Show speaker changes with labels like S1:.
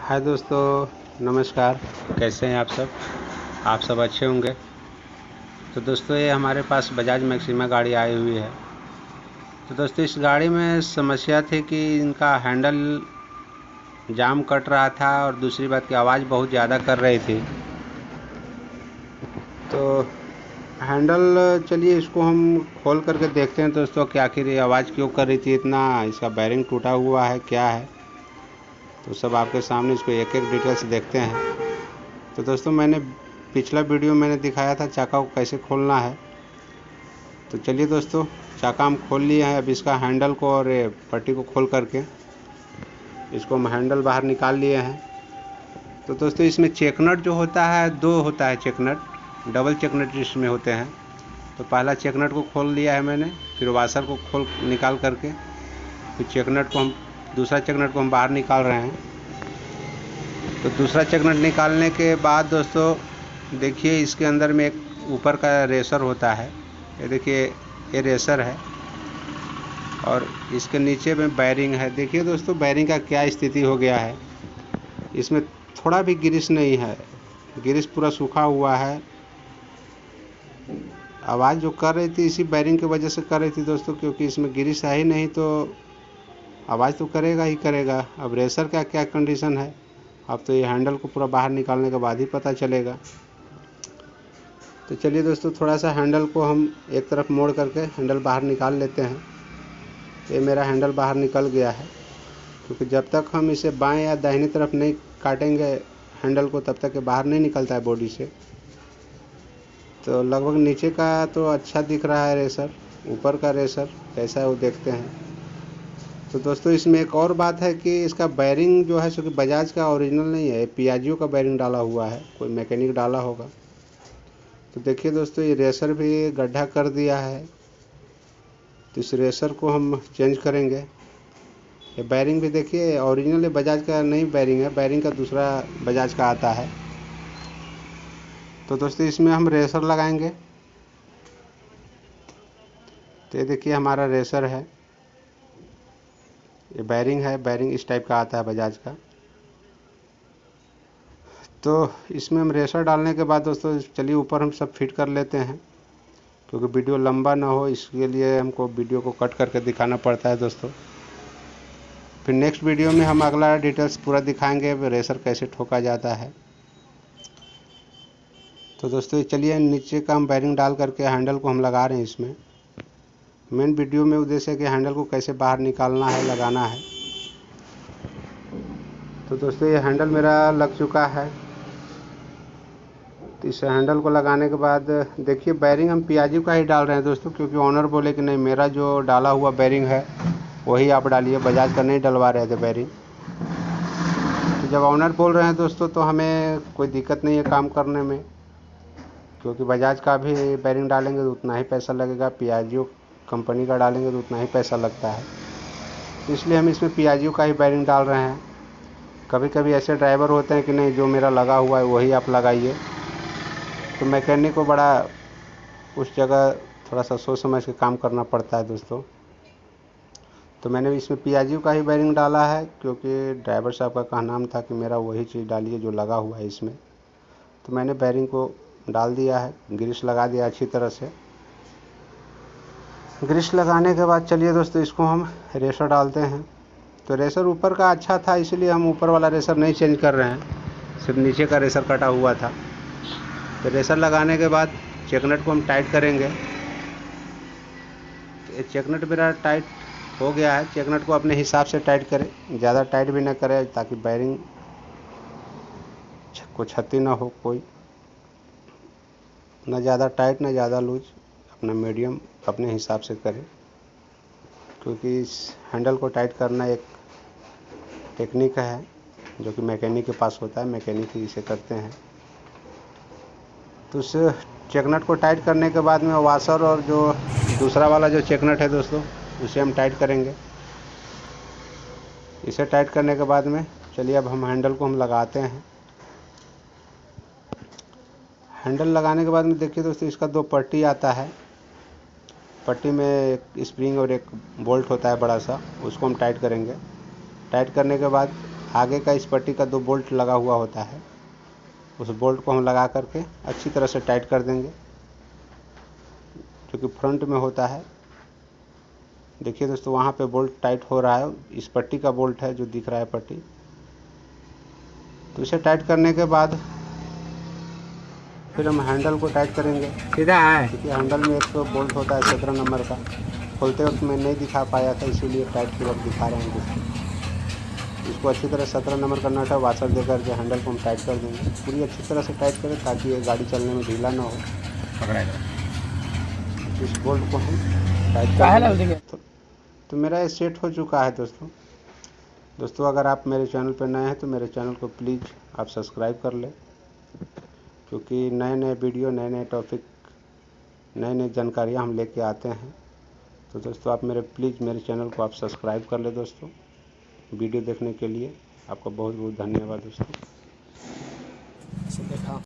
S1: हाय दोस्तों, नमस्कार। कैसे हैं आप सब अच्छे होंगे। तो दोस्तों, ये हमारे पास बजाज मैक्सिमा गाड़ी आई हुई है। तो दोस्तों, इस गाड़ी में समस्या थी कि इनका हैंडल जाम कट रहा था और दूसरी बात की आवाज़ बहुत ज़्यादा कर रही थी। तो हैंडल, चलिए इसको हम खोल करके देखते हैं दोस्तों कि आखिर ये आवाज़ क्यों कर रही थी इतना। इसका बैरिंग टूटा हुआ है, क्या है, तो सब आपके सामने इसको एक एक डिटेल से देखते हैं। तो दोस्तों, मैंने पिछला वीडियो मैंने दिखाया था चाका को कैसे खोलना है। तो चलिए दोस्तों, चाका हम खोल लिए हैं। अब इसका हैंडल को और पट्टी को खोल करके इसको हम हैंडल बाहर निकाल लिए हैं। तो दोस्तों, इसमें चेक नट जो होता है, दो होता है चेक नट, डबल चेक नट इसमें होते हैं। तो पहला चेक नट को खोल लिया है मैंने, फिर वाशर को खोल निकाल करके फिर चेक नट को हम दूसरा चेक नट को हम बाहर निकाल रहे हैं। तो दूसरा चेक नट निकालने के बाद दोस्तों, देखिए इसके अंदर में एक ऊपर का रेसर होता है। ये देखिए, ये रेसर है और इसके नीचे में बैरिंग है। देखिए दोस्तों, बैरिंग का क्या स्थिति हो गया है। इसमें थोड़ा भी ग्रीस नहीं है, ग्रीस पूरा सूखा हुआ है। आवाज़ जो कर रही थी इसी बैरिंग की वजह से कर रही थी दोस्तों, क्योंकि इसमें ग्रीस है ही नहीं तो आवाज़ तो करेगा ही करेगा। अब रेसर का क्या कंडीशन है, अब तो ये हैंडल को पूरा बाहर निकालने के बाद ही पता चलेगा। तो चलिए दोस्तों, थोड़ा सा हैंडल को हम एक तरफ मोड़ करके हैंडल बाहर निकाल लेते हैं। ये मेरा हैंडल बाहर निकल गया है, क्योंकि जब तक हम इसे बाएं या दाहिनी तरफ नहीं काटेंगे हैंडल को, तब तक ये बाहर नहीं निकलता है बॉडी से। तो लगभग नीचे का तो अच्छा दिख रहा है रेसर, ऊपर का रेसर कैसा है वो देखते हैं। तो दोस्तों, इसमें एक और बात है कि इसका बैरिंग जो है सो कि बजाज का ओरिजिनल नहीं है, पियाजियो का बैरिंग डाला हुआ है, कोई मैकेनिक डाला होगा। तो देखिए दोस्तों, ये रेसर भी गड्ढा कर दिया है, तो इस रेसर को हम चेंज करेंगे। ये बैरिंग भी देखिए ओरिजिनल बजाज का नहीं बैरिंग है, बैरिंग का दूसरा बजाज का आता है। तो दोस्तों, इसमें हम रेसर लगाएंगे। तो ये देखिए हमारा रेसर है, ये बैरिंग है, बैरिंग इस टाइप का आता है बजाज का। तो इसमें हम रेसर डालने के बाद दोस्तों, चलिए ऊपर हम सब फिट कर लेते हैं, क्योंकि वीडियो लंबा ना हो इसके लिए हमको वीडियो को कट करके दिखाना पड़ता है दोस्तों। फिर नेक्स्ट वीडियो में हम अगला डिटेल्स पूरा दिखाएंगे, रेसर कैसे ठोका जाता है। तो दोस्तों, चलिए नीचे का हम बैरिंग डाल करके हैंडल को हम लगा रहे हैं। इसमें मेन वीडियो में उद्देश्य है कि हैंडल को कैसे बाहर निकालना है, लगाना है। तो दोस्तों, ये हैंडल मेरा लग चुका है। तो इस हैंडल को लगाने के बाद देखिए, बैरिंग हम पियाजी का ही डाल रहे हैं दोस्तों, क्योंकि ऑनर बोले कि नहीं, मेरा जो डाला हुआ बैरिंग है वही आप डालिए, बजाज का नहीं डलवा रहे थे बैरिंग। तो जब ऑनर बोल रहे हैं दोस्तों, तो हमें कोई दिक्कत नहीं है काम करने में, क्योंकि बजाज का भी बैरिंग डालेंगे तो उतना ही पैसा लगेगा, पियाजियो कंपनी का डालेंगे तो उतना ही पैसा लगता है। तो इसलिए हम इसमें पियाजियो का ही बैरिंग डाल रहे हैं। कभी कभी ऐसे ड्राइवर होते हैं कि नहीं, जो मेरा लगा हुआ है वही आप लगाइए, तो मैकेनिक को बड़ा उस जगह थोड़ा सा सोच समझ के काम करना पड़ता है दोस्तों। तो मैंने इसमें पियाजियो का ही बैरिंग डाला है, क्योंकि ड्राइवर साहब का कहना था कि मेरा वही चीज़ डालिए जो लगा हुआ है इसमें। तो मैंने बैरिंग को डाल दिया है, ग्रीस लगा दिया अच्छी तरह से। ग्रीस लगाने के बाद चलिए दोस्तों, इसको हम रेसर डालते हैं। तो रेसर ऊपर का अच्छा था, इसलिए हम ऊपर वाला रेसर नहीं चेंज कर रहे हैं, सिर्फ नीचे का रेसर कटा हुआ था। तो रेसर लगाने के बाद चेक नट को हम टाइट करेंगे। तो चेक नट मेरा टाइट हो गया है। चेक नट को अपने हिसाब से टाइट करें, ज़्यादा टाइट भी ना करें, ताकि बैरिंग को क्षति ना हो कोई, ना ज़्यादा टाइट ना ज़्यादा लूज, अपना मीडियम अपने हिसाब से करें, क्योंकि इस हैंडल को टाइट करना एक टेक्निक है जो कि मैकेनिक के पास होता है, मैकेनिक ही इसे करते हैं। तो उस चेक नट को टाइट करने के बाद में वाशर और जो दूसरा वाला जो चेक नट है दोस्तों, उसे हम टाइट करेंगे। इसे टाइट करने के बाद में चलिए अब हम हैंडल को हम लगाते हैं। हैंडल लगाने के बाद में देखिए दोस्तों, इसका दो पट्टी आता है, पट्टी में एक स्प्रिंग और एक बोल्ट होता है बड़ा सा, उसको हम टाइट करेंगे। टाइट करने के बाद आगे का इस पट्टी का 2 बोल्ट लगा हुआ होता है, उस बोल्ट को हम लगा करके अच्छी तरह से टाइट कर देंगे, जो कि फ्रंट में होता है। देखिए दोस्तों, वहाँ पे बोल्ट टाइट हो रहा है, इस पट्टी का बोल्ट है जो दिख रहा है पट्टी। तो इसे टाइट करने के बाद फिर हम हैंडल को टाइट करेंगे।
S2: सीधा है।
S1: क्योंकि हैंडल में एक तो बोल्ट होता है 17 नंबर का, खोलते वक्त मैं नहीं दिखा पाया था, इसीलिए टाइट के वक्त दिखा रहे हैं दोस्तों। इसको अच्छी तरह 17 नंबर का नट है, वाशर दे करके हैंडल को हम टाइट कर देंगे, पूरी अच्छी तरह से टाइट करें ताकि ये गाड़ी चलने में ढीला ना हो। इस बोल्ट को हम टाइट कर देंगे। तो मेरा ये सेट हो चुका है दोस्तों। अगर आप मेरे चैनल पर नए हैं तो मेरे चैनल को प्लीज़ आप सब्सक्राइब कर लें, क्योंकि नए नए वीडियो, नए नए टॉपिक, नई नई जानकारियाँ हम लेके आते हैं। तो दोस्तों आप प्लीज़ मेरे चैनल को आप सब्सक्राइब कर लें दोस्तों। वीडियो देखने के लिए आपका बहुत बहुत धन्यवाद दोस्तों।